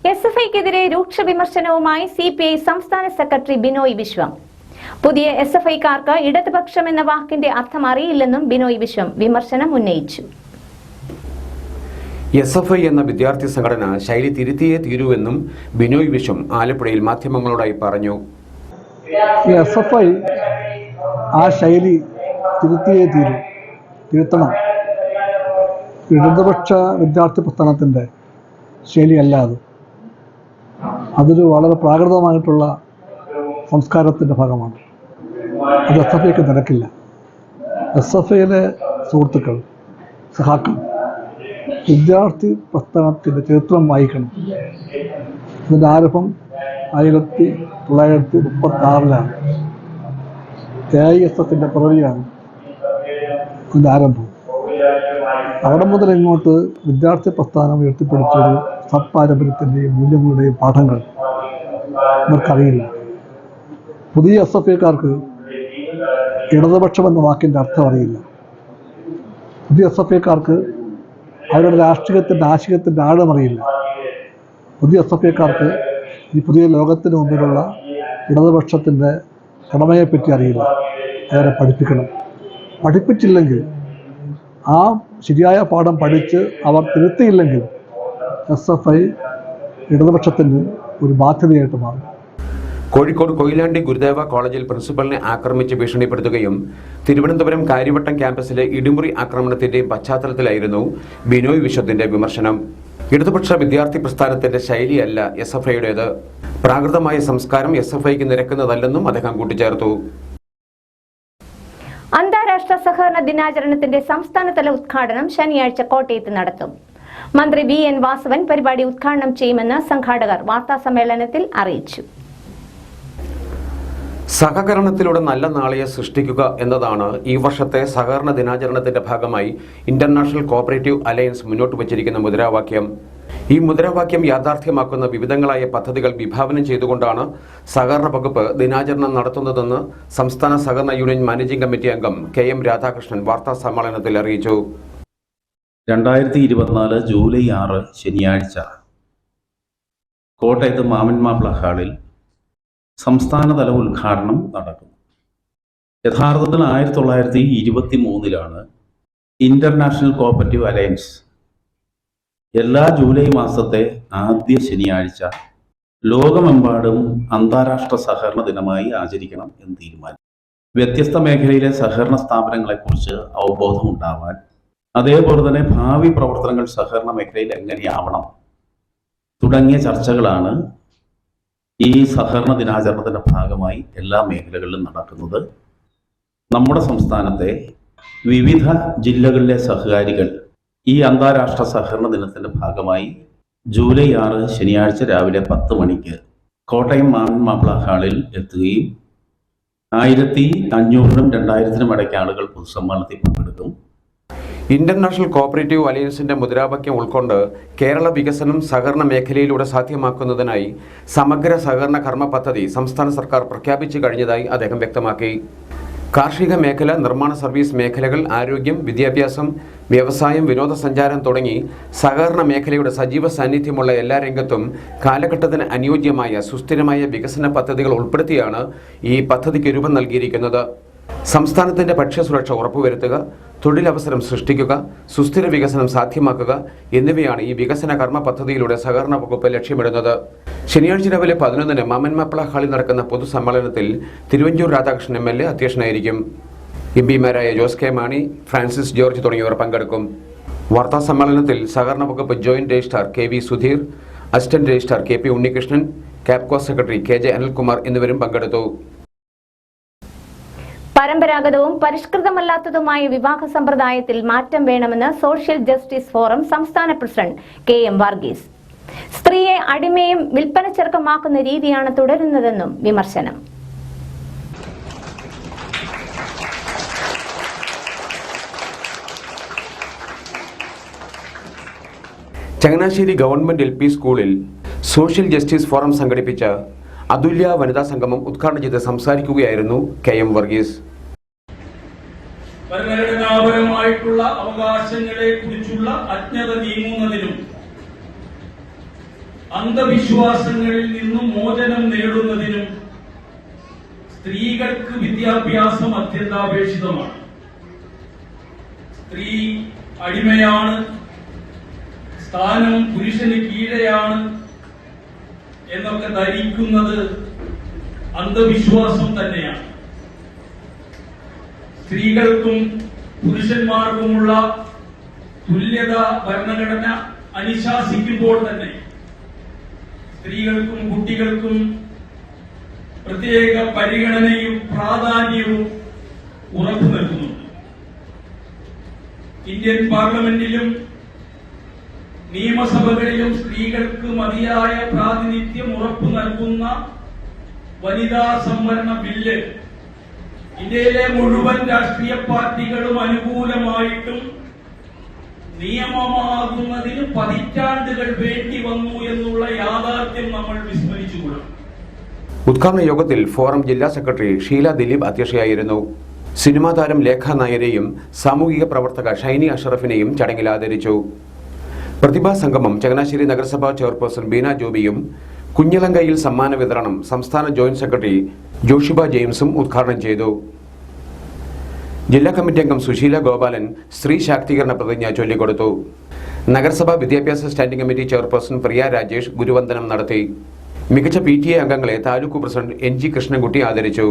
എസ്എഫ്ഐക്കെതിരെ രൂക്ഷ വിമർശനവുമായി സിപിഐ സംസ്ഥാന സെക്രട്ടറി ബിനോയ് വിശ്വം. പുതിയ എസ്എഫ്ഐക്കാർക്ക് ഇടതുപക്ഷം എന്ന വാക്കിന്റെ അർത്ഥം അറിയില്ലെന്നും ബിനോയ് വിശ്വം വിമർശനം ഉന്നയിച്ചു. എസ്എഫ്ഐ എന്ന വിദ്യാർത്ഥി സംഘടന ശൈലി തിരുത്തിയേ തീരുവെന്നും ബിനോയ് വിശ്വം ആലപ്പുഴയിൽ മാധ്യമങ്ങളോടായി പറഞ്ഞു. എസ്എഫ്ഐ ആ ശൈലി തിരുത്തിയേ തിരുത്തണം. ഇടതുപക്ഷ വിദ്യാർത്ഥി പ്രസ്ഥാനത്തിൻ്റെ ശൈലിയല്ല അതൊരു വളരെ പ്രാകൃതമായിട്ടുള്ള സംസ്കാരത്തിൻ്റെ ഭാഗമാണ്. അത് എസ്എഫ്ഐക്ക് നിരക്കില്ല. എസ്എഫ്ഐയിലെ സുഹൃത്തുക്കൾ, സഹാക്കൾ വിദ്യാർത്ഥി പ്രസ്ഥാനത്തിൻ്റെ ചരിത്രം വായിക്കണം. ഇതിൻ്റെ ആരംഭം 1936 AISFൻ്റെ പിറവിയാണ് ഇതിൻ്റെ ആരംഭം. അവിടെ മുതൽ ഇങ്ങോട്ട് വിദ്യാർത്ഥി പ്രസ്ഥാനം ഉയർത്തിപ്പിടിച്ചൊരു സത്പാരമ്പര്യത്തിൻ്റെയും മൂല്യങ്ങളുടെയും പാഠങ്ങൾ ഇവർക്കറിയില്ല. പുതിയ എസ്എഫ്ഐക്കാർക്ക് ഇടതുപക്ഷം എന്ന വാക്കിൻ്റെ അർത്ഥം അറിയില്ല. പുതിയ എസ്എഫ്ഐക്കാർക്ക് അവരുടെ രാഷ്ട്രീയത്തിൻ്റെ ആശയത്തിൻ്റെ ആഴം അറിയില്ല. പുതിയ എസ്എഫ്ഐക്കാർക്ക് ഈ പുതിയ ലോകത്തിന് മുമ്പിലുള്ള ഇടതുപക്ഷത്തിൻ്റെ കടമയെപ്പറ്റി അറിയില്ല. അവരെ പഠിപ്പിക്കണം. പഠിപ്പിച്ചില്ലെങ്കിൽ, ആ ശരിയായ പാഠം പഠിച്ച് അവർ തിരുത്തിയില്ലെങ്കിൽ എസ്എഫ്ഐ ഇടതുപക്ഷത്തിന് ഒരു ബാധ്യതയായിട്ട് മാറും. കോഴിക്കോട് കൊയിലാണ്ടി ഗുരുദേവ കോളേജിൽ പ്രിൻസിപ്പലിനെ ആക്രമിച്ച് ഭീഷണിപ്പെടുത്തുകയും തിരുവനന്തപുരം കാര്യവട്ടം ക്യാമ്പസിലെ ഇടിമുറി ആക്രമണത്തിന്റെയും പശ്ചാത്തലത്തിലായിരുന്നു ബിനോയ് വിശ്വത്തിന്റെ വിമർശനം. ഇടതുപക്ഷ വിദ്യാർത്ഥി പ്രസ്ഥാനത്തിന്റെ ശൈലിയല്ല എസ്എഫ്ഐയുടേത്. പ്രാകൃതമായ സംസ്കാരം എസ്എഫ്ഐക്ക് നിരക്കുന്നതല്ലെന്നും അദ്ദേഹം കൂട്ടിച്ചേർത്തു. അന്താരാഷ്ട്ര സഹകരണ ദിനാചരണത്തിന്റെ സംസ്ഥാനതല ഉദ്ഘാടനം ശനിയാഴ്ച കോട്ടയത്ത് നടത്തും. മന്ത്രി VN വാസവൻ പരിപാടി ഉദ്ഘാടനം ചെയ്യുമെന്ന് സംഘാടകർ വാർത്താസമ്മേളനത്തിൽ അറിയിച്ചു. സഹകരണത്തിലൂടെ നല്ല നാളെയെ സൃഷ്ടിക്കുക എന്നതാണ് ഈ വർഷത്തെ സഹകരണ ദിനാചരണത്തിന്റെ ഭാഗമായി ഇന്റർനാഷണൽ കോഓപ്പറേറ്റീവ് അലയൻസ് മുന്നോട്ട് വച്ചിരിക്കുന്ന മുദ്രാവാക്യം. ഈ മുദ്രാവാക്യം യാഥാർത്ഥ്യമാക്കുന്ന വിവിധങ്ങളായ പദ്ധതികൾ വിഭാവനം ചെയ്തുകൊണ്ടാണ് സഹകരണ വകുപ്പ് ദിനാചരണം നടത്തുന്നതെന്ന് സംസ്ഥാന സഹകരണ യൂണിയൻ മാനേജിംഗ് കമ്മിറ്റി അംഗം KM രാധാകൃഷ്ണൻ വാർത്താ സമ്മേളനത്തിൽ അറിയിച്ചു. 2024 ജൂലൈ 6 ശനിയാഴ്ച കോട്ടയത്ത് മാമന്മാപ്പിള ഹാളിൽ സംസ്ഥാനതല ഉദ്ഘാടനം നടക്കും. യഥാർത്ഥത്തിൽ 1923 ഇന്റർനാഷണൽ കോഓപ്പറേറ്റീവ് അലയൻസ് എല്ലാ ജൂലൈ മാസത്തെ ആദ്യ ശനിയാഴ്ച ലോകമെമ്പാടും അന്താരാഷ്ട്ര സഹകരണ ദിനമായി ആചരിക്കണം എന്ന് തീരുമാനിച്ചു. വ്യത്യസ്ത മേഖലയിലെ സഹകരണ സ്ഥാപനങ്ങളെക്കുറിച്ച് അവബോധം ഉണ്ടാവാൻ, അതേപോലെ തന്നെ ഭാവി പ്രവർത്തനങ്ങൾ സഹകരണ മേഖലയിൽ എങ്ങനെയാവണം തുടങ്ങിയ ചർച്ചകളാണ് ഈ സഹകരണ ദിനാചരണത്തിൻ്റെ ഭാഗമായി എല്ലാ മേഖലകളിലും നടക്കുന്നത്. നമ്മുടെ സംസ്ഥാനത്തെ വിവിധ ജില്ലകളിലെ സഹകാരികൾ ഈ അന്താരാഷ്ട്ര സഹകരണ ദിനത്തിൻ്റെ ഭാഗമായി ജൂലൈ 6 ശനിയാഴ്ച രാവിലെ 10 മണിക്ക് കോട്ടയം മാമന്മാപ്പിള ഹാളിൽ എത്തുകയും 1500-നും 2000-നും ഇടയ്ക്ക് ആളുകൾ പൊതുസമ്മേളനത്തിൽ പങ്കെടുക്കും. ഇന്റർനാഷണൽ കോഓപ്പറേറ്റീവ് അലയൻസിന്റെ മുദ്രാവാക്യം ഉൾക്കൊണ്ട് കേരള വികസനം സഹകരണ മേഖലയിലൂടെ സാധ്യമാക്കുന്നതിനായി സമഗ്ര സഹകരണ കർമ്മ പദ്ധതി സംസ്ഥാന സർക്കാർ പ്രഖ്യാപിച്ചു കഴിഞ്ഞതായി അദ്ദേഹം വ്യക്തമാക്കി. കാർഷിക മേഖല, നിർമ്മാണ സർവീസ് മേഖലകൾ, ആരോഗ്യം, വിദ്യാഭ്യാസം, വ്യവസായം, വിനോദസഞ്ചാരം തുടങ്ങി സഹകരണ മേഖലയുടെ സജീവ സാന്നിധ്യമുള്ള എല്ലാ രംഗത്തും കാലഘട്ടത്തിന് അനുയോജ്യമായ സുസ്ഥിരമായ വികസന പദ്ധതികൾ ഉൾപ്പെടുത്തിയാണ് ഈ പദ്ധതിക്ക് രൂപം നൽകിയിരിക്കുന്നത്. സംസ്ഥാനത്തിന്റെ ഭക്ഷ്യസുരക്ഷ ഉറപ്പുവരുത്തുക, തൊഴിലവസരം സൃഷ്ടിക്കുക, സുസ്ഥിര വികസനം സാധ്യമാക്കുക എന്നിവയാണ് ഈ വികസന കർമ്മ പദ്ധതിയിലൂടെ സഹകരണ വകുപ്പ് ലക്ഷ്യമിടുന്നത്. ശനിയാഴ്ച രാവിലെ 11-ന് മാമന്മാപ്പിള ഹാളിൽ നടക്കുന്ന പൊതുസമ്മേളനത്തിൽ തിരുവഞ്ചൂർ രാധാകൃഷ്ണൻ MLA അധ്യക്ഷനായിരിക്കും. MPമാരായ ജോസ് കെ മാണി, ഫ്രാൻസിസ് ജോർജ് തുടങ്ങിയവർ പങ്കെടുക്കും. വാർത്താ സമ്മേളനത്തിൽ സഹകരണ വകുപ്പ് joint registrar KV Sudheer, assistant registrar KP Unnikrishnan, Capco secretary KJ Anilkumar എന്നിവരും പങ്കെടുത്തു. പരമ്പരാഗതവും പരിഷ്കൃതമല്ലാത്തതുമായ വിവാഹ സമ്പ്രദായത്തിൽ മാറ്റം വേണമെന്ന് സോഷ്യൽ ജസ്റ്റിസ് ഫോറം സംസ്ഥാന പ്രസിഡന്റ് KM വർഗീസ്. സ്ത്രീയെ അടിമയും വിൽപ്പനച്ചരക്കുമാക്കുന്ന രീതിയാണ് തുടരുന്നതെന്നും വിമർശനം. ചങ്ങനാശ്ശേരി ഗവൺമെന്റ് LP സ്കൂളിൽ സോഷ്യൽ ജസ്റ്റിസ് ഫോറം സംഘടിപ്പിച്ച അതുല്യ വനിതാ സംഗമം ഉദ്ഘാടനം ചെയ്ത് സംസാരിക്കുകയായിരുന്നു KM വർഗീസ്. ഭരണഘടനാപരമായിട്ടുള്ള അവകാശങ്ങളെ കുറിച്ചുള്ള അജ്ഞത നീങ്ങുന്നതിനും അന്ധവിശ്വാസങ്ങളിൽ നിന്നും മോചനം നേടുന്നതിനും സ്ത്രീകൾക്ക് വിദ്യാഭ്യാസം അത്യന്താപേക്ഷിതമാണ്. സ്ത്രീ അടിമയാണ്, സ്ഥാനം പുരുഷന് കീഴെയാണ് എന്നൊക്കെ ധരിക്കുന്നത് അന്ധവിശ്വാസം തന്നെയാണ്. സ്ത്രീകൾക്കും പുരുഷന്മാർക്കുമുള്ള തുല്യത ഭരണഘടന അനുശാസിക്കുമ്പോൾ തന്നെ സ്ത്രീകൾക്കും കുട്ടികൾക്കും പ്രത്യേക പരിഗണനയും പ്രാധാന്യവും ഉറപ്പു നൽകുന്നുണ്ട്. ഇന്ത്യൻ പാർലമെന്റിലും നിയമസഭകളിലും സ്ത്രീകൾക്ക് മതിയായ പ്രാതിനിധ്യം ഉറപ്പു നൽകുന്ന വനിതാ സംവരണ ബില്ല് ഇന്ത്യയിലെ മുഴുവൻ രാഷ്ട്രീയ പാർട്ടികളും അനുകൂലമായിട്ടും നിയമമാകുന്നതിന് പതിറ്റാണ്ടുകൾ വേണ്ടി വന്നു എന്നുള്ള യാഥാർത്ഥ്യം നമ്മൾ വിസ്മരിച്ചുകൂടാ. ഉദ്ഘാടന യോഗത്തിൽ ഫോറം ജില്ലാ സെക്രട്ടറി ഷീല ദിലീപ് അധ്യക്ഷയായിരുന്നു. സിനിമാ താരം ലേഖ നായരെയും സാമൂഹിക പ്രവർത്തക ഷൈനി അഷറഫിനെയും ചടങ്ങിൽ ആദരിച്ചു. പ്രതിഭാ സംഗമം ചങ്ങനാശ്ശേരി നഗരസഭാ ചെയർപേഴ്സൺ ബീന ജോബിയും കുഞ്ഞിലങ്കയിൽ സമ്മാന വിതരണം സംസ്ഥാന ജോയിന്റ് സെക്രട്ടറി ജോഷിബ ജെയിംസും ഉദ്ഘാടനം ചെയ്തു. ജില്ലാ കമ്മിറ്റി അംഗം സുശീല ഗോപാലൻ സ്ത്രീ ശാക്തീകരണ പ്രതിജ്ഞ ചൊല്ലിക്കൊടുത്തു. നഗരസഭാ വിദ്യാഭ്യാസ സ്റ്റാൻഡിംഗ് കമ്മിറ്റി ചെയർപേഴ്സൺ പ്രിയ രാജേഷ് ഗുരുവന്ദനം നടത്തി. മികച്ച PTA അംഗങ്ങളെ താലൂക്ക് പ്രസിഡന്റ് NG കൃഷ്ണൻകുട്ടി ആദരിച്ചു.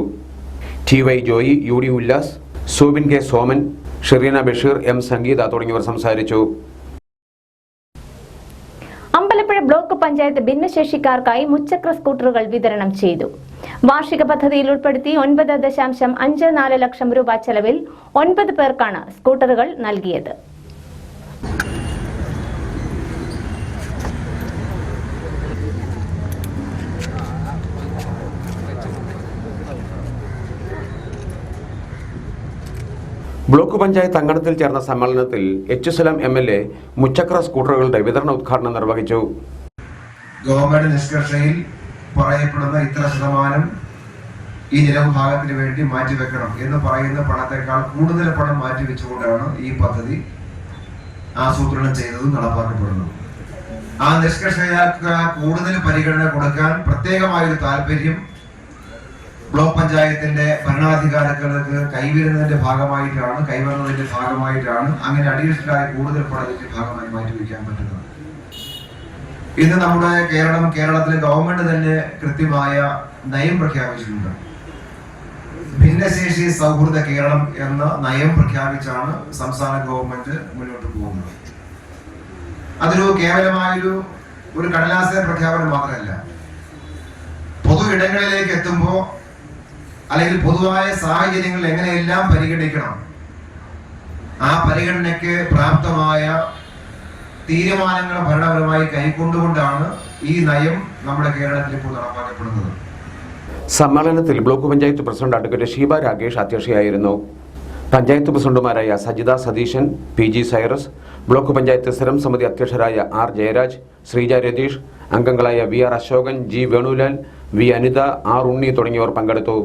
TY Joy, UD Ullas, Soubin K Soman, Shereena Basheer, M സംഗീത തുടങ്ങിയവർ സംസാരിച്ചു. അമ്പലപ്പുഴ ബ്ലോക്ക് പഞ്ചായത്ത് ഭിന്നശേഷിക്കാർക്കായി മുച്ചക്ര സ്കൂട്ടറുകൾ വിതരണം ചെയ്തു. വാർഷിക പദ്ധതിയിൽ ഉൾപ്പെടുത്തി 9.54 ലക്ഷം രൂപ ചെലവിൽ 9 പേർക്കാണ് സ്കൂട്ടറുകൾ നൽകിയത്. ബ്ലോക്ക് പഞ്ചായത്ത് അങ്കണത്തിൽ ചേർന്ന സമ്മേളനത്തിൽ H സലാം MLA മുച്ചക്ര സ്കൂട്ടറുകളുടെ വിതരണ ഉദ്ഘാടനം നിർവഹിച്ചു. ഗവൺമെന്റ് നിഷ്കർഷയിൽ പറയപ്പെടുന്ന ഇത്ര ശതമാനം ഈ ജനവിഭാഗത്തിന് വേണ്ടി മാറ്റിവെക്കണം എന്ന് പറയുന്ന പണത്തെക്കാൾ കൂടുതൽ പണം മാറ്റിവെച്ചുകൊണ്ടാണ് ഈ പദ്ധതി ആസൂത്രണം ചെയ്തതും നടപ്പാക്കപ്പെടുന്നത്. ആ നിഷ്കർഷകർക്ക് കൂടുതൽ പരിഗണന കൊടുക്കാൻ പ്രത്യേകമായൊരു താല്പര്യം ബ്ലോക്ക് പഞ്ചായത്തിന്റെ ഭരണാധികാരികൾക്ക് കൈവരുന്നതിന്റെ ഭാഗമായിട്ടാണ് അങ്ങനെ അഡീഷണലായി കൂടുതൽ പണത്തിന്റെ ഭാഗമായി മാറ്റിവെക്കാൻ പറ്റുന്നത്. ഇന്ന് നമ്മുടെ കേരളത്തിലെ ഗവൺമെന്റ് തന്നെ കൃത്യമായ നയം പ്രഖ്യാപിച്ചിട്ടുണ്ട്. ഭിന്നശേഷി സൗഹൃദ കേരളം എന്ന നയം പ്രഖ്യാപിച്ചാണ് സംസ്ഥാന ഗവൺമെന്റ് മുന്നോട്ട് പോകുന്നത്. അതൊരു കേവലമായൊരു കടലാസ പ്രഖ്യാപനം മാത്രമല്ല. പൊതു ഇടങ്ങളിലേക്ക് എത്തുമ്പോൾ അല്ലെങ്കിൽ പൊതുവായ സാഹചര്യങ്ങൾ എങ്ങനെയെല്ലാം പരിഗണിക്കണം, ആ പരിഗണനയ്ക്ക് പ്രാപ്തമായ തീരുമാനങ്ങൾ ഭരണപരമായി കൈക്കൊണ്ടുകൊണ്ടാണ് ഈ നയം നമ്മുടെ കേരളത്തിൽ ഇപ്പോൾ നടപ്പാക്കപ്പെടുന്നത്. സമ്മേളനത്തിൽ block panchayat president advocate Sheeba Ragesh അധ്യക്ഷയായിരുന്നു. പഞ്ചായത്ത് പ്രസിഡന്റുമാരായ സജിത സതീശൻ, PG സൈറസ്, ബ്ലോക്ക് പഞ്ചായത്ത് സ്ഥിരം സമിതി അധ്യക്ഷരായ R ജയരാജ്, ശ്രീജ രതീഷ്, അംഗങ്ങളായ VR Ashokan, G Venulal, V Anitha, R ഉണ്ണി തുടങ്ങിയവർ പങ്കെടുത്തു.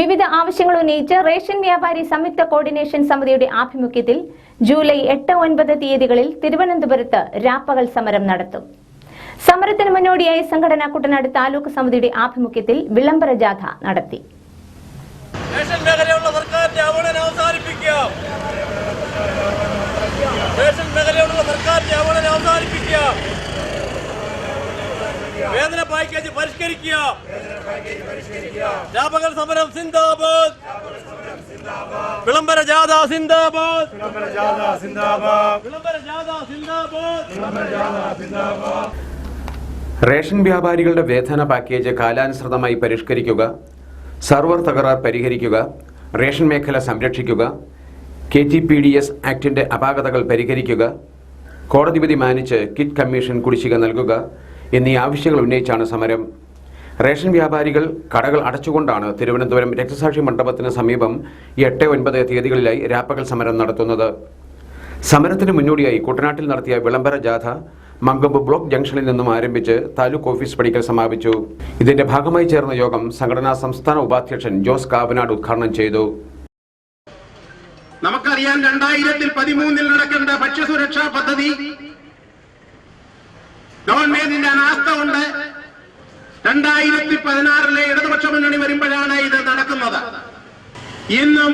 വിവിധ ആവശ്യങ്ങൾ ഉന്നയിച്ച് റേഷൻ വ്യാപാരി സംയുക്ത കോർഡിനേഷൻ സമിതിയുടെ ആഭിമുഖ്യത്തിൽ ജൂലൈ 8, 9 തീയതികളിൽ തിരുവനന്തപുരത്ത് രാപ്പകൽ സമരം നടത്തും. സമരത്തിന് മുന്നോടിയായി സംഘടന കുട്ടനാട് താലൂക്ക് സമിതിയുടെ ആഭിമുഖ്യത്തിൽ വിളംബര ജാഥ നടത്തി. റേഷൻ മേഖലയുള്ള സർക്കാരിന്റെ അവഗണന അവസാനിപ്പിക്കുക. റേഷൻ മേഖലയുള്ള സർക്കാരിന്റെ അവഗണന അവസാനിപ്പിക്കുക. വേതന പാക്കേജ് പരിഷ്കരിക്കുക. രാപകൽ സമരം സിന്ദാബാദ്. വിളംബര ജാഥ സിന്ദാബാദ്. റേഷൻ വ്യാപാരികളുടെ വേതന പാക്കേജ് കാലാനുസൃതമായി പരിഷ്കരിക്കുക, സർവർ തകരാർ പരിഹരിക്കുക, റേഷൻ മേഖല സംരക്ഷിക്കുക, KTPDS ആക്ടിന്റെ അപാകതകൾ പരിഹരിക്കുക, കോടതി വിധി മാനിച്ച് കിറ്റ് കമ്മീഷൻ കുടിശ്ശിക നൽകുക എന്നീ ആവശ്യങ്ങൾ ഉന്നയിച്ചാണ് സമരം. റേഷൻ വ്യാപാരികൾ കടകൾ അടച്ചുകൊണ്ടാണ് തിരുവനന്തപുരം രക്തസാക്ഷി മണ്ഡപത്തിന് സമീപം 8, 9 തീയതികളിലായി രാപ്പകൽ സമരം നടത്തുന്നത്. സമരത്തിന് മുന്നോടിയായി കുട്ടനാട്ടിൽ നടത്തിയ വിളംബര ജാഥ മങ്കമ്പ് ബ്ലോക്ക് ജംഗ്ഷനിൽ നിന്നും ആരംഭിച്ച് താലൂക്ക് ഓഫീസ് പടിക്കൽ സമാപിച്ചു. ഇതിന്റെ ഭാഗമായി ചേർന്ന യോഗം സംഘടനാ സംസ്ഥാന ഉപാധ്യക്ഷൻ ജോസ് കാവനാട് ഉദ്ഘാടനം ചെയ്തു. നമുക്കറിയാം 2013 നടക്കേണ്ട ഭക്ഷ്യസുരക്ഷാ പദ്ധതി ഗവൺമെന്റിന്റെ അനാസ്ഥ കൊണ്ട് 2016 ഇടതുപക്ഷ മുന്നണി വരുമ്പോഴാണ് ഇത് നടക്കുന്നത്. ഇന്നും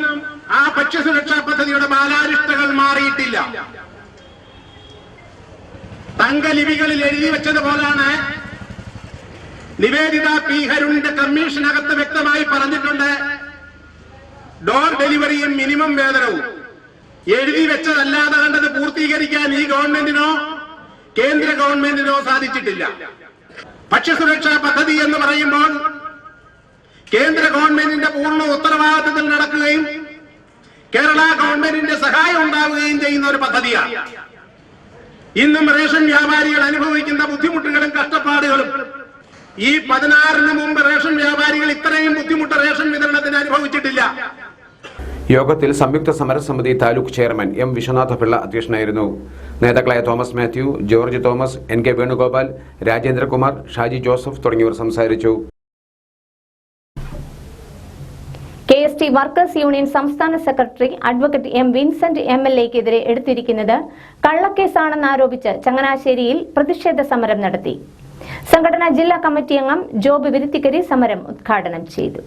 ആ ഭക്ഷ്യസുരക്ഷാ പദ്ധതിയുടെ ബാലാരിഷ്ടകൾ മാറിയിട്ടില്ല. തങ്കലിപികളിൽ എഴുതി വെച്ചതുപോലാണ് നിവേദിത പി ഹരുണിന്റെ കമ്മീഷനകത്ത് വ്യക്തമായി പറഞ്ഞിട്ടുണ്ട്. ഡോർ ഡെലിവറിയും മിനിമം വേതനവും എഴുതി വെച്ചതല്ലാതെ കണ്ടത് പൂർത്തീകരിക്കാൻ ഈ ഗവൺമെന്റിനോ കേന്ദ്ര ഗവൺമെന്റിനോ സാധിച്ചിട്ടില്ല. ഭക്ഷ്യസുരക്ഷാ പദ്ധതി എന്ന് പറയുമ്പോൾ കേന്ദ്ര ഗവൺമെന്റിന്റെ പൂർണ്ണ ഉത്തരവാദിത്തത്തിൽ നടക്കുകയും കേരള ഗവൺമെന്റിന്റെ സഹായം ഉണ്ടാവുകയും ചെയ്യുന്ന ഒരു പദ്ധതിയാണ്. ഇന്നും റേഷൻ വ്യാപാരികൾ അനുഭവിക്കുന്ന ബുദ്ധിമുട്ടുകളും കഷ്ടപ്പാടുകളും ഈ 16 മുമ്പ് റേഷൻ വ്യാപാരികൾ ഇത്രയും ബുദ്ധിമുട്ട് റേഷൻ വിതരണത്തിന് അനുഭവിച്ചിട്ടില്ല. യോഗത്തിൽ സംയുക്ത സമരസമിതി താലൂക്ക് ചെയർമാൻ എം വിശ്വനാഥപിള്ള അധ്യക്ഷനായിരുന്നു. നേതാക്കളായ Thomas Mathew, George Thomas, NK Venugopal, Rajendrakumar, Shaji Joseph തുടങ്ങിയവർ സംസാരിച്ചു. KST വർക്കേഴ്സ് യൂണിയൻ സംസ്ഥാന സെക്രട്ടറി അഡ്വക്കേറ്റ് M വിൻസെന്റ് MLA-ക്കെതിരെ എടുത്തിരിക്കുന്നത് കള്ളക്കേസാണെന്നാരോപിച്ച് ചങ്ങനാശ്ശേരിയിൽ പ്രതിഷേധ സമരം നടത്തി. സംഘടനാ ജില്ലാ കമ്മിറ്റി അംഗം ജോബ് വിരുത്തിക്കരി സമരം ഉദ്ഘാടനം ചെയ്തു.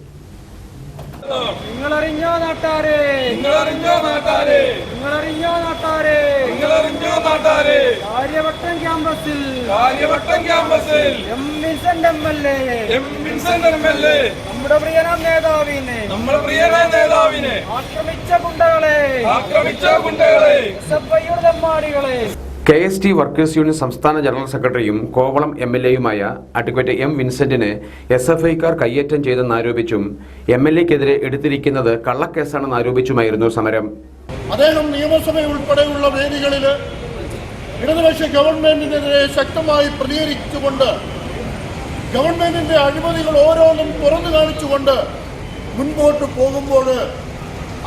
നിങ്ങളറിഞ്ഞോ നാട്ടാരെ, നിങ്ങളറിഞ്ഞോ നാട്ടാരെ, നിങ്ങളറിഞ്ഞോ നാട്ടാരെ, നിങ്ങളറിഞ്ഞോ നാട്ടാരെ, കാര്യവട്ടം ക്യാമ്പസിൽ, കാര്യവട്ടം ക്യാമ്പസിൽ M Vincent MLA, M Vincent MLA നമ്മുടെ പ്രിയനാം നേതാവിനെ, നമ്മുടെ പ്രിയനായ നേതാവിനെ ആക്രമിച്ച ഗുണ്ടകളെ, ആക്രമിച്ച ഗുണ്ടകളെ, SFIയുടെ തെമ്മാടികളെ. KST വർക്കേഴ്സ് യൂണിയൻ സംസ്ഥാന ജനറൽ സെക്രട്ടറിയും കോവളം MLA-യുമായ അഡ്വക്കേറ്റ് M വിൻസെന്റിനെ SFI-ക്കാർ കയ്യേറ്റം ചെയ്തെന്നാരോപിച്ചും MLA-ക്കെതിരെ എടുത്തിരിക്കുന്നത് കള്ളക്കേസാണെന്നാരോപിച്ചുമായിരുന്നു സമരം. അദ്ദേഹം നിയമസഭ ഉൾപ്പെടെയുള്ള വേദികളിൽ ഇടതുപക്ഷ ഗവൺമെന്റിനെതിരെ ശക്തമായി പ്രതികരിച്ചുകൊണ്ട് ഗവൺമെന്റിന്റെ അഴിമതികൾ ഓരോന്നും തുറന്നു കാണിച്ചുകൊണ്ട് മുൻപോട്ട് പോകുമ്പോൾ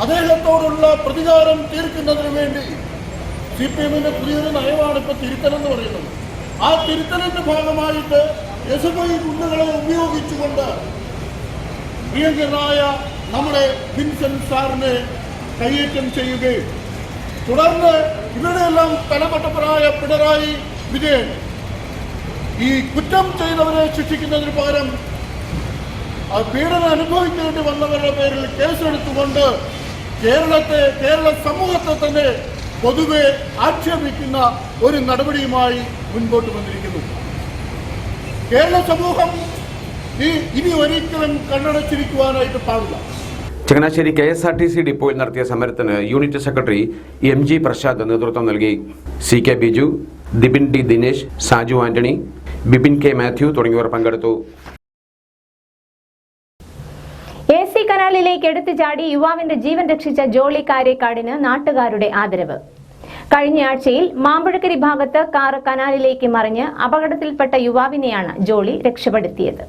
അദ്ദേഹത്തോടുള്ള പ്രതികാരം തീർക്കുന്നതിന് വേണ്ടി CPM-ന്റെ പുതിയൊരു നയമാണ് ഇപ്പോൾ തിരുത്തലെന്ന് പറയുന്നത്. ആ തിരുത്തലിന്റെ ഭാഗമായിട്ട് SFI ഗുണ്ടകളെ ഉപയോഗിച്ചുകൊണ്ട് പ്രിയങ്കരനായ നമ്മുടെ വിൻസെന്റ് സാറിനെ കയ്യേറ്റം ചെയ്യുകയും തുടർന്ന് ഇവരുടെയെല്ലാം തലപട്ടപ്പനായ പിണറായി വിജയൻ ഈ കുറ്റം ചെയ്തവരെ ശിക്ഷിക്കുന്നതിന് പകരം പീഡനം അനുഭവിക്കേണ്ടി വന്നവരുടെ പേരിൽ കേസെടുത്തുകൊണ്ട് കേരള സമൂഹത്തെ തന്നെ പൊതുവെ ആക്ഷേപിക്കുന്ന ഒരു നടപടിയുമായി മുൻപോട്ട് വന്നിരിക്കുന്നു. കേരള സമൂഹം ഇനി ഒരിക്കലും കണ്ണടച്ചിരിക്കുവാനായിട്ട് പാടില്ല. ചങ്ങനാശ്ശേരി KSRTC ഡിപ്പോയിൽ നടത്തിയ സമരത്തിന് യൂണിറ്റ് സെക്രട്ടറി MG പ്രസാദ് നേതൃത്വം നൽകി. CK Biju, Dibin D Dinesh, Saju Antony, Bipin K Mathew തുടങ്ങിയവർ പങ്കെടുത്തു. AC കനാലിലേക്ക് എടുത്തു ചാടി യുവാവിന്റെ ജീവൻ രക്ഷിച്ച ജോളി കാരേക്കാടിന് നാട്ടുകാരുടെ ആദരവ്. കഴിഞ്ഞയാഴ്ചയിൽ മാമ്പഴക്കരി ഭാഗത്ത് കാർ കനാലിലേക്ക് മറിഞ്ഞ് അപകടത്തിൽപ്പെട്ട യുവാവിനെയാണ് ജോളി രക്ഷപ്പെടുത്തിയത്.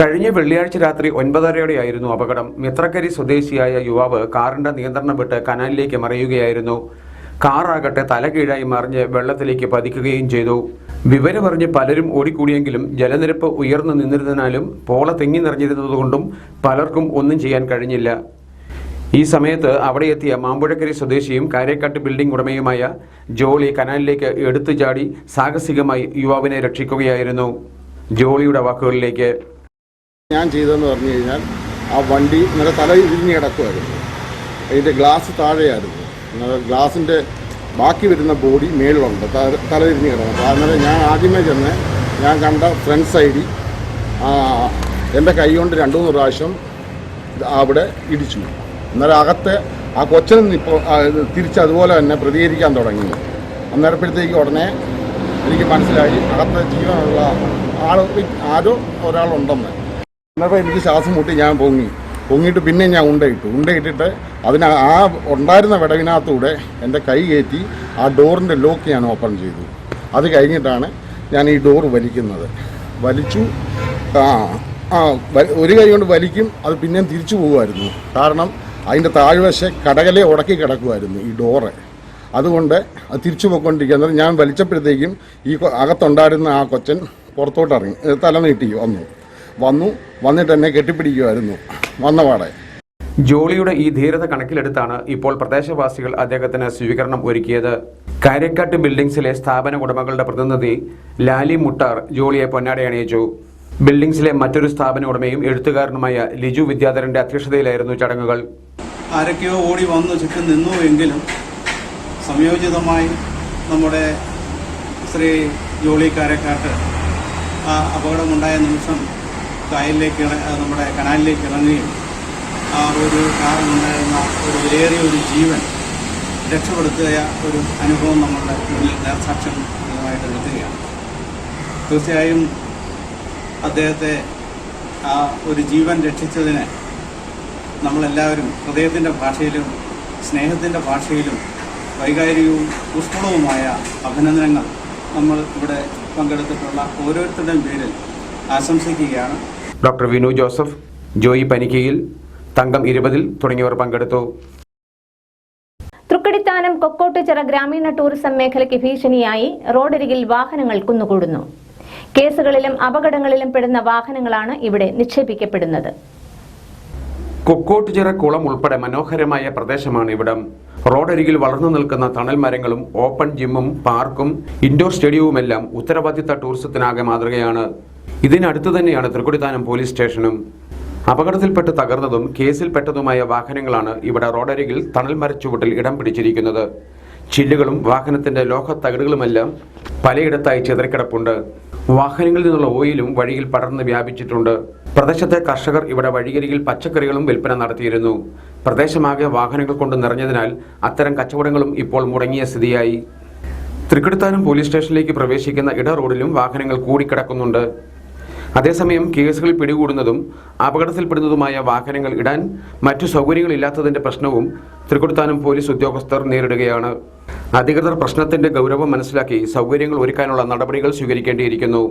കഴിഞ്ഞ വെള്ളിയാഴ്ച രാത്രി 9:30-ഓടെയായിരുന്നു അപകടം. മിത്രക്കരി സ്വദേശിയായ യുവാവ് കാറിന്റെ നിയന്ത്രണം വിട്ട് കനാലിലേക്ക് മറിയുകയായിരുന്നു. കാറാകട്ടെ തലകീഴായി മറിഞ്ഞ് വെള്ളത്തിലേക്ക് പതിക്കുകയും ചെയ്തു. വിവരമറിഞ്ഞ് പലരും ഓടിക്കൂടിയെങ്കിലും ജലനിരപ്പ് ഉയർന്നു നിന്നിരുന്നതിനാലും പോള തെങ്ങി നിറഞ്ഞിരുന്നതുകൊണ്ടും പലർക്കും ഒന്നും ചെയ്യാൻ കഴിഞ്ഞില്ല. ഈ സമയത്ത് അവിടെ എത്തിയ മാമ്പുഴക്കരി സ്വദേശിയും കാരേക്കാട്ട് ബിൽഡിംഗ് ഉടമയുമായ ജോളി കനാലിലേക്ക് എടുത്തു ചാടി സാഹസികമായി യുവാവിനെ രക്ഷിക്കുകയായിരുന്നു. ജോളിയുടെ വാക്കുകളിലേക്ക്. ഞാൻ ചെയ്തതെന്ന് പറഞ്ഞു കഴിഞ്ഞാൽ ആ വണ്ടി നല്ല തല ഇരിഞ്ഞ് കിടക്കുമായിരുന്നു. അതിൻ്റെ ഗ്ലാസ് താഴെയായിരുന്നു. ഗ്ലാസിൻ്റെ ബാക്കി വരുന്ന ബോഡി മേളിലുണ്ട്, തല ഇരിഞ്ഞ് കിടക്കണം. കാരണം ഞാൻ ആദ്യമേ ചെന്ന് ഞാൻ കണ്ട ഫ്രണ്ട് സൈഡിൽ എൻ്റെ കൈ കൊണ്ട് 2-3 പ്രാവശ്യം അവിടെ ഇടിച്ചു. അന്നേരം അകത്ത് ആ കൊച്ചനും ഇപ്പോൾ തിരിച്ച് അതുപോലെ തന്നെ പ്രതികരിക്കാൻ തുടങ്ങി. അന്നേരപ്പോഴത്തേക്ക് ഉടനെ എനിക്ക് മനസ്സിലായി അകത്ത് ജീവനുള്ള ആരോ ഒരാളുണ്ടെന്ന്. അന്നേരം എനിക്ക് ശ്വാസം മുട്ടി ഞാൻ പൊങ്ങിയിട്ട് പിന്നെ ഞാൻ ഉണ്ടയിട്ടിട്ട് അതിന് ആ ഉണ്ടായിരുന്ന വിടവിനകത്തൂടെ എൻ്റെ കൈ കയറ്റി ആ ഡോറിൻ്റെ ലോക്ക് ഞാൻ ഓപ്പൺ ചെയ്തു. അത് കഴിഞ്ഞിട്ടാണ് ഞാൻ ഈ ഡോർ വലിക്കുന്നത്. വലിച്ചു ഒരു കൈ കൊണ്ട് വലിക്കും, അത് പിന്നെയും തിരിച്ചു പോകുമായിരുന്നു. കാരണം അതിൻ്റെ താഴ്വശ കടകലെ ഉടക്കി കിടക്കുമായിരുന്നു ഈ ഡോറ്. അതുകൊണ്ട് അത് തിരിച്ചു പോയിക്കൊണ്ടിരിക്കുന്നത് ഞാൻ വലിച്ചപ്പോഴത്തേക്കും ഈ അകത്തുണ്ടായിരുന്ന ആ കൊച്ചൻ പുറത്തോട്ട് ഇറങ്ങി തല നീട്ടി വന്നിട്ട് എന്നെ കെട്ടിപ്പിടിക്കുമായിരുന്നു വന്നപാടെ. ജോളിയുടെ ഈ ധീരത കണക്കിലെടുത്താണ് ഇപ്പോൾ പ്രദേശവാസികൾ അദ്ദേഹത്തിന് സ്വീകരണം ഒരുക്കിയത്. കാര്യക്കാട്ട് ബിൽഡിംഗ്സിലെ സ്ഥാപന ഉടമകളുടെ പ്രതിനിധി ലാലി മുട്ടാർ ജോളിയെ പൊന്നാട അണിയിച്ചു. ബിൽഡിംഗ്സിലെ മറ്റൊരു സ്ഥാപന ഉടമയും എഴുത്തുകാരനുമായ ലിജു വിദ്യാധരന്റെ അധ്യക്ഷതയിലായിരുന്നു ചടങ്ങുകൾ. ആരൊക്കെയോ ഓടി വന്നു ചുറ്റും നിന്നു എങ്കിലും സംയോജിതമായി നമ്മുടെ ശ്രീ ജോളി കാരക്കാട്ട് ആ അപകടമുണ്ടായ നിമിഷം കായലിലേക്ക് നമ്മുടെ കനാലിലേക്ക് ഇറങ്ങുകയും ആ ഒരു കാറിലുണ്ടായിരുന്ന ഒരു വിലയേറിയ ഒരു ജീവൻ രക്ഷപ്പെടുത്തിയ ഒരു അനുഭവം നമ്മളുടെ മുന്നിൽ നേർസാക്ഷ്യമായിട്ട് നിൽക്കുകയാണ്. തീർച്ചയായും അദ്ദേഹത്തെ ആ ഒരു ജീവൻ രക്ഷിച്ചതിന് നമ്മളെല്ലാവരും ഹൃദയത്തിൻ്റെ ഭാഷയിലും സ്നേഹത്തിൻ്റെ ഭാഷയിലും വൈകാരികവും ഊഷ്മളവുമായ അഭിനന്ദനങ്ങൾ നമ്മൾ ഇവിടെ പങ്കെടുത്തിട്ടുള്ള ഓരോരുത്തരുടെയും പേരിൽ ആശംസിക്കുകയാണ്. ഡോക്ടർ വിനു ജോസഫ്, ജോയി പനിക്കയിൽ, തങ്കം 20 തുടങ്ങിയവർ പങ്കെടുത്തു. തൃക്കടിത്താനം കൊക്കോട്ടുചിറ ഗ്രാമീണ ടൂറിസം മേഖലയ്ക്ക് ഭീഷണിയായി റോഡരികിൽ വാഹനങ്ങൾ കുന്നുകൂടുന്നു. കേസുകളിലും അപകടങ്ങളിലും പെടുന്ന വാഹനങ്ങളാണ് ഇവിടെ നിക്ഷേപിക്കപ്പെടുന്നത്. കൊക്കോട്ടുചിറ കുളം ഉൾപ്പെടെ മനോഹരമായ പ്രദേശമാണ് ഇവിടം. റോഡരികിൽ വളർന്നു നിൽക്കുന്ന തണൽ മരങ്ങളും ഓപ്പൺ ജിമ്മും പാർക്കും ഇൻഡോർ സ്റ്റേഡിയവുമെല്ലാം ഉത്തരവാദിത്ത ടൂറിസത്തിനാകെ മാതൃകയാണ്. ഇതിനടുത്തു തന്നെയാണ് തൃക്കൊടിത്താനം പോലീസ് സ്റ്റേഷനും. അപകടത്തിൽപ്പെട്ട് തകർന്നതും കേസിൽപ്പെട്ടതുമായ വാഹനങ്ങളാണ് ഇവിടെ റോഡരികിൽ തണൽ മരച്ചുവട്ടിൽ ഇടം പിടിച്ചിരിക്കുന്നത്. ചില്ലുകളും വാഹനത്തിന്റെ ലോഹത്തകിടുകളുമെല്ലാം പലയിടത്തായി ചിതറിക്കിടപ്പുണ്ട്. വാഹനങ്ങളിൽ നിന്നുള്ള ഓയിലും വഴിയിൽ പടർന്ന് വ്യാപിച്ചിട്ടുണ്ട്. പ്രദേശത്തെ കർഷകർ ഇവിടെ വഴിയരികിൽ പച്ചക്കറികളും വിൽപ്പന നടത്തിയിരുന്നു. പ്രദേശമാകെ വാഹനങ്ങൾ കൊണ്ട് നിറഞ്ഞതിനാൽ അത്തരം കച്ചവടങ്ങളും ഇപ്പോൾ മുടങ്ങിയ സ്ഥിതിയായി. തൃക്കൊടിത്താനം പോലീസ് സ്റ്റേഷനിലേക്ക് പ്രവേശിക്കുന്ന ഇട റോഡിലും വാഹനങ്ങൾ കൂടിക്കിടക്കുന്നുണ്ട്. അതേസമയം കേസുകളിൽ പിടികൂടുന്നതും അപകടത്തിൽപ്പെടുന്നതുമായ വാഹനങ്ങൾ ഇടാൻ മറ്റു സൗകര്യങ്ങളില്ലാത്തതിന്റെ പ്രശ്നവും തൃക്കൊടിത്താനം പോലീസ് ഉദ്യോഗസ്ഥർ നേരിടുകയാണ്. അധികൃതർ പ്രശ്നത്തിന്റെ ഗൗരവം മനസ്സിലാക്കി സൗകര്യങ്ങൾ ഒരുക്കാനുള്ള നടപടികൾ സ്വീകരിക്കേണ്ടിയിരിക്കുന്നു.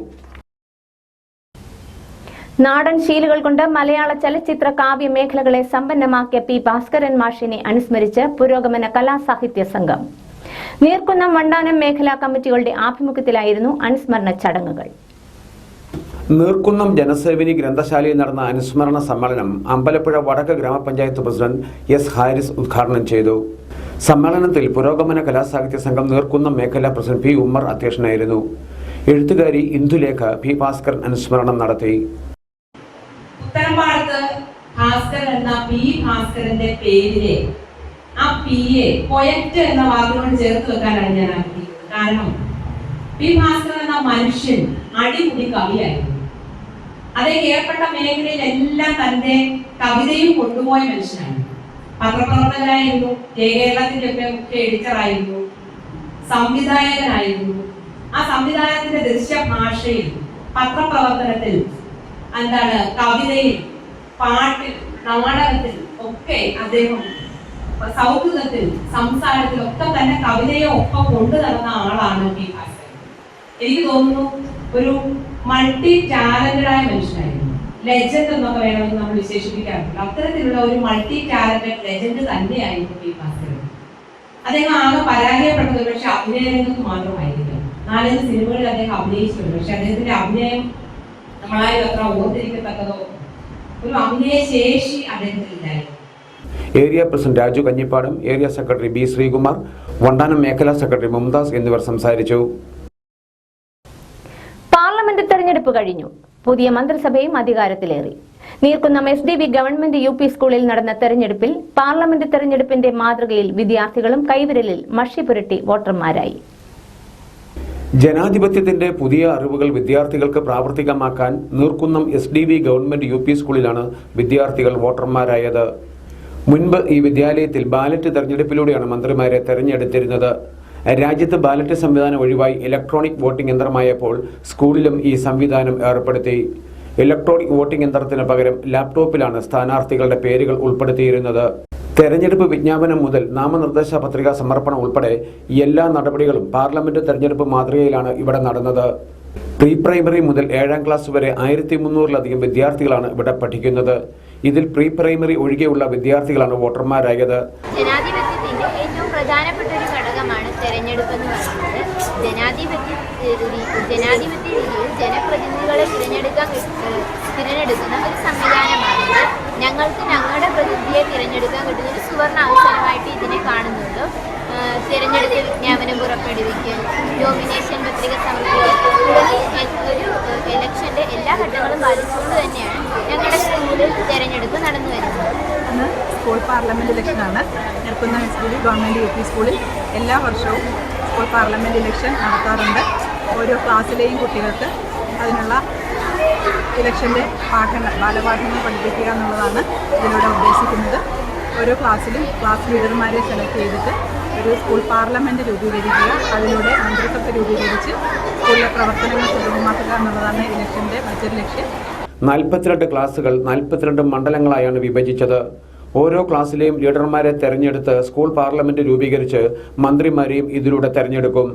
നാടൻ ശീലുകൾ കൊണ്ട് മലയാള ചലച്ചിത്ര കാവ്യ മേഖലകളെ സമ്പന്നമാക്കിയ പി ഭാസ്കരൻ മാഷിനെ അനുസ്മരിച്ച് പുരോഗമന കലാസാഹിത്യ സംഘം നീർക്കുന്നം വണ്ടാനം മേഖലാ കമ്മിറ്റികളുടെ ആഭിമുഖ്യത്തിലായിരുന്നു അനുസ്മരണ ചടങ്ങുകൾ. നീർക്കുന്നം ജനസേവനി ഗ്രന്ഥശാലയിൽ നടന്ന അനുസ്മരണ സമ്മേളനം അമ്പലപ്പുഴ വടക്ക് ഗ്രാമപഞ്ചായത്ത് പ്രസിഡന്റ് എസ് ഹാരിസ് ഉദ്ഘാടനം ചെയ്തു. സമ്മേളനത്തിൽ പുരോഗമന കലാസാഹിത്യ സംഘം നീർക്കുന്നം മേഖലാ പ്രസിഡന്റ് പി ഉമ്മർ അധ്യക്ഷനായിരുന്നു. എഴുത്തുകാരി ഇന്ദുലേഖ പി ഭാസ്കരൻ അനുസ്മരണം നടത്തി. ഉത്തരഭാഗത്ത് ഭാസ്കരൻ എന്ന പി ഭാസ്കരന്റെ പേരിലെ ആ പിയെ പോയറ്റ് എന്ന വാക്കിനോട് ചേർത്ത് വെക്കാനാണ് ഞാൻ ആഗ്രഹിക്കുന്നത്. കാരണം പി ഭാസ്കരൻ എന്ന മനുഷ്യൻ അടിമുടി കവിയായിരുന്നു. അദ്ദേഹം ഏർപ്പെട്ട മേഖലയിലെല്ലാം തന്റെ കവിതയും കൊണ്ടുപോയ മനുഷ്യനാണ്. പത്രപ്രവർത്തകനായിരുന്നു, കേരളത്തിന്റെ ഒക്കെ മുഖ്യ എഡിറ്ററായിരുന്നു, സംവിധായകനായിരുന്നു. ആ സംവിധാനത്തിന്റെ ദൃശ്യഭാഷയിൽ, പത്രപ്രവർത്തനത്തിൽ, കവിതയിൽ, പാട്ടിൽ, നാടകത്തിൽ ഒക്കെ അദ്ദേഹം സൗഹൃദത്തിൽ, സംസാരത്തിൽ ഒക്കെ തന്നെ കവിതയെ ഒപ്പം കൊണ്ടു നടന്ന ആളാണ് പി ഭാസ്കരൻ. എനിക്ക് തോന്നുന്നു ഒരു മൾട്ടി ടാലന്റഡായ മനുഷ്യനായിരുന്നു. ലെജൻഡ് എന്നൊക്കെ വേണമെന്ന് നമ്മൾ വിശേഷിപ്പിക്കാറുണ്ട്. അത്തരത്തിലുള്ള ഒരു മൾട്ടി ടാലന്റഡ് ലെജൻഡ് തന്നെയായിരുന്നു പി ഭാസ്കരൻ. അദ്ദേഹം ആകെ പരാജയപ്പെട്ടത് പക്ഷെ അഭിനയ രംഗത്ത് മാത്രമായിരിക്കും. 4 സിനിമകളിൽ അദ്ദേഹം അഭിനയിച്ചിട്ടുണ്ട്. പക്ഷെ അദ്ദേഹത്തിന്റെ അഭിനയം നമ്മളാരും അത്ര ഓർത്തിരിക്കത്തക്കതോ ഒരു അഭിനയ ശേഷി അദ്ദേഹത്തിനില്ലായിരുന്നു. Area president Raju Kanjippadam, area secretary B Sreekumar, Vandanam മേഖലാ സെക്രട്ടറി മുംതാസ് എന്നിവർ സംസാരിച്ചു. പാർലമെന്റ് തെരഞ്ഞെടുപ്പ് കഴിഞ്ഞു. പുതിയ മന്ത്രിസഭയും അധികാരത്തിലേറി. നീർക്കുന്നം SDB ഗവൺമെന്റ് UP സ്കൂളിൽ നടന്ന തെരഞ്ഞെടുപ്പിൽ പാർലമെന്റ് തെരഞ്ഞെടുപ്പിന്റെ മാതൃകയിൽ വിദ്യാർത്ഥികളും കൈവിരലിൽ മഷി പുരട്ടി വോട്ടർമാരായി. ജനാധിപത്യത്തിന്റെ പുതിയ അറിവുകൾ വിദ്യാർത്ഥികൾക്ക് പ്രാവർത്തികമാക്കാൻ നീർക്കുന്നം SDB ഗവൺമെന്റ് UP സ്കൂളിലാണ് വിദ്യാർത്ഥികൾ വോട്ടർമാരായത്. മുൻപ് ഈ വിദ്യാലയത്തിൽ ബാലറ്റ് തെരഞ്ഞെടുപ്പിലൂടെയാണ് മന്ത്രിമാരെ തെരഞ്ഞെടുത്തിരുന്നത്. രാജ്യത്ത് ബാലറ്റ് സംവിധാനം ഒഴിവായി ഇലക്ട്രോണിക് വോട്ടിംഗ് യന്ത്രമായപ്പോൾ സ്കൂളിലും ഈ സംവിധാനം ഏർപ്പെടുത്തി. ഇലക്ട്രോണിക് വോട്ടിംഗ് യന്ത്രത്തിന് പകരം ലാപ്ടോപ്പിലാണ് സ്ഥാനാർത്ഥികളുടെ പേരുകൾ ഉൾപ്പെടുത്തിയിരുന്നത്. തെരഞ്ഞെടുപ്പ് വിജ്ഞാപനം മുതൽ നാമനിർദ്ദേശ പത്രിക സമർപ്പണം ഉൾപ്പെടെ എല്ലാ നടപടികളും പാർലമെന്റ് തെരഞ്ഞെടുപ്പ് മാതൃകയിലാണ് ഇവിടെ നടന്നത്. പ്രീ പ്രൈമറി മുതൽ 7ാം ക്ലാസ് വരെ 1300-ലധികം വിദ്യാർത്ഥികളാണ് ഇവിടെ പഠിക്കുന്നത്. ഇതിൽ പ്രീ പ്രൈമറി ഒഴികെയുള്ള വിദ്യാർത്ഥികളാണ് വോട്ടർമാരായത്. ജനാധിപത്യത്തിന്റെ ഏറ്റവും പ്രധാനപ്പെട്ട ഒരു ഘടകമാണ് തെരഞ്ഞെടുപ്പ് എന്ന് പറയുന്നത്. ജനാധിപത്യ രീതിയിൽ ജനപ്രതിനിധികളെ തിരഞ്ഞെടുക്കുന്ന ഒരു സംവിധാനമാണിത്. ഞങ്ങൾക്ക് ഞങ്ങളുടെ പ്രതിനിധിയെ തിരഞ്ഞെടുക്കാൻ കിട്ടുന്ന ഒരു സുവർണ അവസരമായിട്ട് ഇതിനെ കാണുന്നുണ്ട്. തിരഞ്ഞെടുപ്പ് വിജ്ഞാപനം പുറപ്പെടുവിക്കൽ, നോമിനേഷൻ പത്രിക സമർപ്പിക്കൽ തുടങ്ങി ഒരു ഇലക്ഷൻ്റെ എല്ലാ ഘട്ടങ്ങളും പാലിച്ചുകൊണ്ട് തന്നെയാണ് ഞങ്ങളുടെ സ്കൂളിൽ തിരഞ്ഞെടുപ്പ് നടന്നു വരുന്നത്. ഇന്ന് സ്കൂൾ പാർലമെൻറ്റ് ഇലക്ഷനാണ്. നിൽക്കുന്ന സ്കൂളിൽ ഗവൺമെൻറ് UP സ്കൂളിൽ എല്ലാ വർഷവും സ്കൂൾ പാർലമെൻറ്റ് ഇലക്ഷൻ നടത്താറുണ്ട്. ഓരോ ക്ലാസ്സിലെയും കുട്ടികൾക്ക് അതിനുള്ള ഇലക്ഷൻ്റെ ബാലപാഠങ്ങൾ പഠിപ്പിക്കുക എന്നുള്ളതാണ് ഇതിലൂടെ ഉദ്ദേശിക്കുന്നത്. ഓരോ ക്ലാസ്സിലും ക്ലാസ് ലീഡർമാരെ സെലക്ട് ചെയ്തിട്ട് ഒരു സ്കൂൾ പാർലമെൻറ്റ് രൂപീകരിക്കുക, അതിലൂടെ മന്ത്രിസഭ രൂപീകരിച്ച് സ്കൂളിലെ പ്രവർത്തനങ്ങൾ സുഗമമാക്കുക എന്നുള്ളതാണ് ഇലക്ഷൻ്റെ മറ്റൊരു ലക്ഷ്യം. 42 ക്ലാസുകൾ 42 മണ്ഡലങ്ങളായാണ് വിഭജിച്ചത്. ഓരോ ക്ലാസ്സിലെയും ലീഡർമാരെ തെരഞ്ഞെടുത്ത് സ്കൂൾ പാർലമെന്റ് രൂപീകരിച്ച് മന്ത്രിമാരെയും ഇതിലൂടെ തെരഞ്ഞെടുക്കും.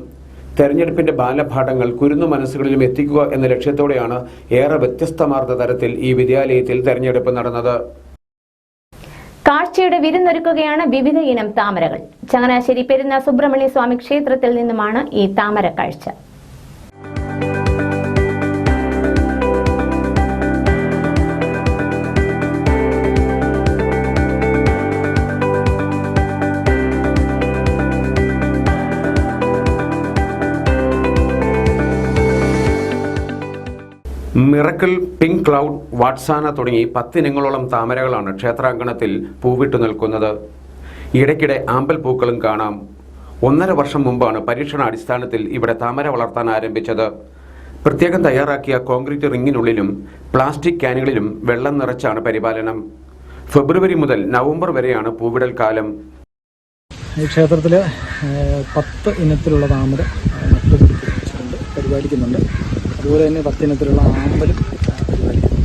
തെരഞ്ഞെടുപ്പിന്റെ ബാലപാഠങ്ങൾ കുരുന്നു മനസ്സുകളിലും എത്തിക്കുക എന്ന ലക്ഷ്യത്തോടെയാണ് ഏറെ വ്യത്യസ്തമാർന്ന തരത്തിൽ ഈ വിദ്യാലയത്തിൽ തെരഞ്ഞെടുപ്പ് നടന്നത്. കാഴ്ചയുടെ വിരുന്നൊരുക്കുകയാണ് വിവിധ ഇനം താമരകൾ. ചങ്ങനാശ്ശേരി പെരുന്ന സുബ്രഹ്മണ്യ സ്വാമി ക്ഷേത്രത്തിൽ നിന്നുമാണ് ഈ താമര കാഴ്ച. മിറക്കിൾ, പിങ്ക് ക്ലൗഡ്, വാട്സാന തുടങ്ങി 10 ഇനങ്ങളോളം താമരകളാണ് ക്ഷേത്രാങ്കണത്തിൽ പൂവിട്ടു നിൽക്കുന്നത്. ഇടയ്ക്കിടെ ആമ്പൽ പൂക്കളും കാണാം. 1.5 വർഷം മുമ്പാണ് പരീക്ഷണാടിസ്ഥാനത്തിൽ ഇവിടെ താമര വളർത്താൻ ആരംഭിച്ചത്. പ്രത്യേകം തയ്യാറാക്കിയ കോൺക്രീറ്റ് റിങ്ങിനുള്ളിലും പ്ലാസ്റ്റിക് ക്യാനുകളിലും വെള്ളം നിറച്ചാണ് പരിപാലനം. ഫെബ്രുവരി മുതൽ നവംബർ വരെയാണ് പൂവിടൽ കാലം. ഈ ക്ഷേത്രത്തിൽ 10 ഇനത്തിലുള്ള താമര നട്ടുപിടിപ്പിച്ചിട്ടുണ്ട്, പരിപാലിക്കുന്നുണ്ട്. അതുപോലെ തന്നെ 10 ഇനത്തിലുള്ള ആമ്പലും പരിപാലിക്കുന്നുണ്ട്.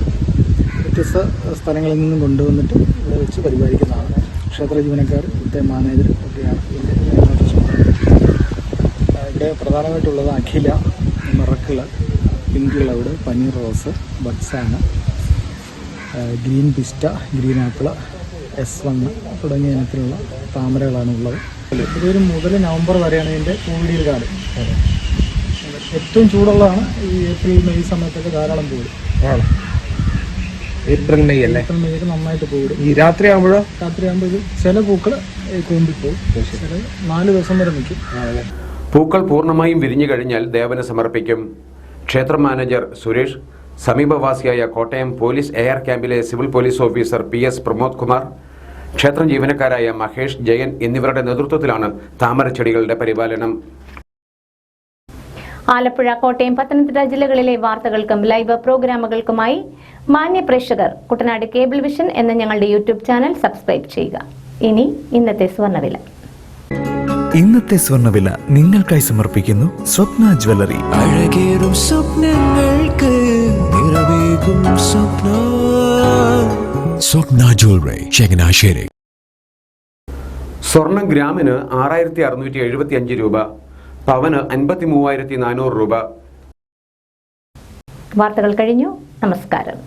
വ്യത്യസ്ത സ്ഥലങ്ങളിൽ നിന്നും കൊണ്ടുവന്നിട്ട് ഇവിടെ വെച്ച് പരിപാലിക്കുന്നതാണ്. ക്ഷേത്ര ജീവനക്കാർ, ഇവിടുത്തെ മാനേജർ ഒക്കെയാണ് ഇതിൻ്റെ ഇവിടെ പ്രധാനമായിട്ടുള്ളത് Akhila, miracle, pink cloud, paneer rose, ബട്സാന, green pista, green apple, S1 തുടങ്ങിയ ഇനത്തിലുള്ള താമരകളാണ് ഉള്ളത്. ഫെബ്രുവരി മുതൽ നവംബർ വരെയാണ് ഇതിൻ്റെ പൂവിടിയിൽ കാലം. ഏറ്റവും ചൂടുള്ളതാണ് ഈ ഏപ്രിൽ മെയ് സമയത്തൊക്കെ ധാരാളം പൂവിടും. ഏപ്രിൽ മെയ് അല്ലേ? ഏപ്രിൽ മെയ്യിൽ നന്നായിട്ട് പൂവിടും. ഈ രാത്രി ആകുമ്പോൾ ഇത് ചില പൂക്കൾ കൂമ്പിപ്പോവും, ചില 4 ദിവസം വരെ നിൽക്കും. പൂക്കൾ പൂർണ്ണമായും വിരിഞ്ഞു കഴിഞ്ഞാൽ ദേവന് സമർപ്പിക്കും. ക്ഷേത്ര മാനേജർ സുരേഷ്, സമീപവാസിയായ കോട്ടയം പോലീസ് എയർ ക്യാമ്പിലെ civil police officer PS Pramod Kumar, ക്ഷേത്രം ജീവനക്കാരായ മഹേഷ്, ജയൻ എന്നിവരുടെ നേതൃത്വത്തിലാണ് താമരച്ചെടികളുടെ പരിപാലനം. ആലപ്പുഴ, കോട്ടയം, പത്തനംതിട്ട ജില്ലകളിലെ വാർത്തകൾക്കും ലൈവ് പ്രോഗ്രാമുകൾക്കുമായി മാന്യ പ്രേക്ഷകർ കുട്ടനാട് കേബിൾ വിഷൻ എന്ന ഞങ്ങളുടെ യൂട്യൂബ് ചാനൽ സബ്സ്ക്രൈബ് ചെയ്യുക. ഇനി ഇന്നത്തെ സ്വർണ്ണവില. ഇന്നത്തെ സ്വർണ്ണവില നിങ്ങൾക്കായി സമർപ്പിക്കുന്നു സ്വപ്ന ജ്വല്ലറി. അഴകേറും സ്വപ്നങ്ങൾക്ക് നിറവേകും സ്വപ്ന ജ്വല്ലറി, ചങ്ങനാശ്ശേരി. സ്വർണം ഗ്രാമിന് 6675 രൂപ, പവന് 53,400 രൂപ. വാർത്തകൾ കഴിഞ്ഞു. നമസ്കാരം.